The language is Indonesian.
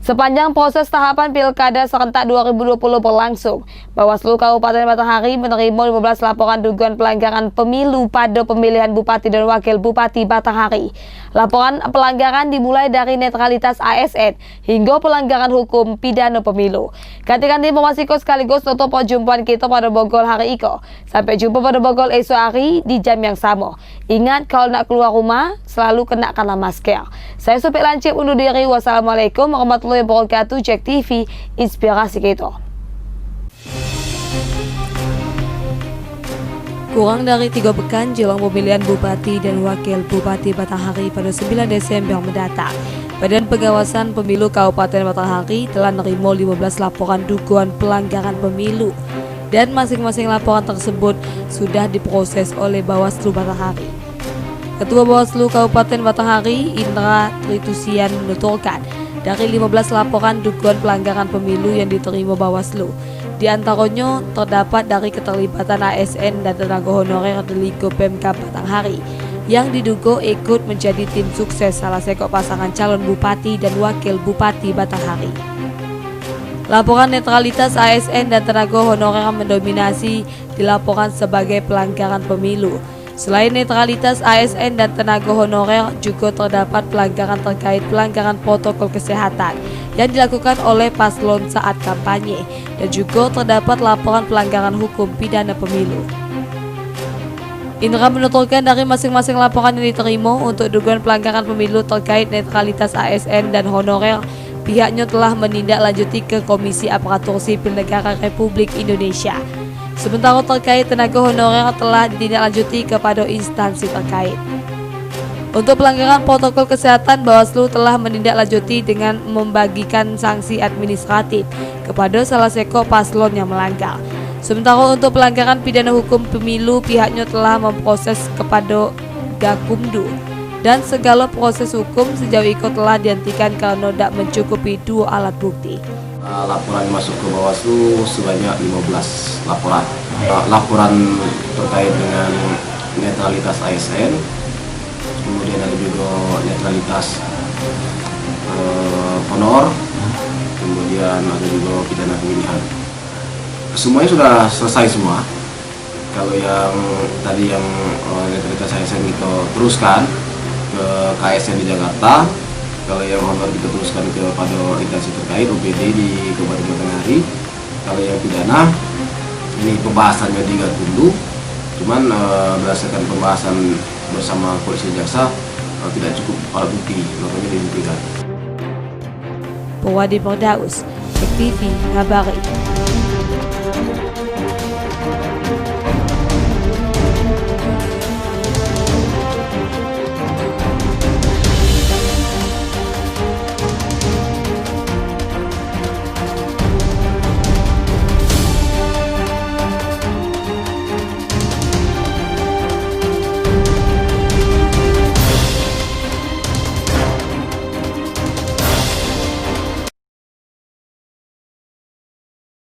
Sepanjang proses tahapan Pilkada serentak 2020 berlangsung, Bawaslu Kabupaten Batanghari menerima 15 laporan dugaan pelanggaran pemilu pada pemilihan Bupati dan Wakil Bupati Batanghari. Laporan pelanggaran dimulai dari netralitas ASN hingga pelanggaran hukum pidana pemilu. Ganti-ganti informasiku sekaligus tutup perjumpaan kita pada Bogor hari ini. Sampai jumpa pada Bogor esok hari di jam yang sama. Ingat kalau nak keluar rumah selalu kenakanlah masker. Saya Supik Lancip undur diri. Wassalamualaikum warahmatullahi wabarakatuh. JEK TV, inspirasi kita. Kurang dari 3 pekan jelang pemilihan Bupati dan Wakil Bupati Batanghari pada 9 Desember mendatang, Badan Pengawasan Pemilu Kabupaten Batanghari telah menerima 15 laporan dugaan pelanggaran pemilu dan masing-masing laporan tersebut sudah diproses oleh Bawaslu Batanghari. Ketua Bawaslu Kabupaten Batanghari, Indra Tritusian, menuturkan dari 15 laporan dugaan pelanggaran pemilu yang diterima Bawaslu, di antaranya terdapat dari keterlibatan ASN dan tenaga honorer dari Pemkab Batanghari yang diduga ikut menjadi tim sukses salah sekok pasangan calon Bupati dan Wakil Bupati Batanghari. Laporan netralitas ASN dan tenaga honorer mendominasi dilaporkan sebagai pelanggaran pemilu. Selain netralitas ASN dan tenaga honorer, juga terdapat pelanggaran terkait pelanggaran protokol kesehatan yang dilakukan oleh paslon saat kampanye, dan juga terdapat laporan pelanggaran hukum pidana pemilu. Indra menuturkan dari masing-masing laporan yang diterima untuk dugaan pelanggaran pemilu terkait netralitas ASN dan honorer, pihaknya telah menindaklanjuti ke Komisi Aparatur Sipil Negara Republik Indonesia. Sementara terkait tenaga honorer telah ditindaklanjuti kepada instansi terkait. Untuk pelanggaran protokol kesehatan, Bawaslu telah menindaklanjuti dengan membagikan sanksi administratif kepada salah sekok paslon yang melanggar. Sementara untuk pelanggaran pidana hukum pemilu, pihaknya telah memproses kepada Gakumdu dan segala proses hukum sejauh itu telah dihentikan karena tidak mencukupi 2 alat bukti. Laporan masuk ke Bawaslu sebanyak 15 laporan. Laporan terkait dengan netralitas ASN, kemudian ada juga netralitas honor, kemudian ada juga pidana pemilihan. Semuanya sudah selesai semua. Kalau yang tadi yang netralitas ASN kita teruskan ke KSN di Jakarta. Kalau yang honor kita teruskan kepada instansi terkait OPD di Kabupaten Batanghari. Kalau yang pidana ini pembahasannya di Gakumdu, cuman berdasarkan pembahasan bersama polisi jaksa tidak cukup alat bukti, makanya dihentikan. Pawadi Perdaus, JEK TV, ngabari.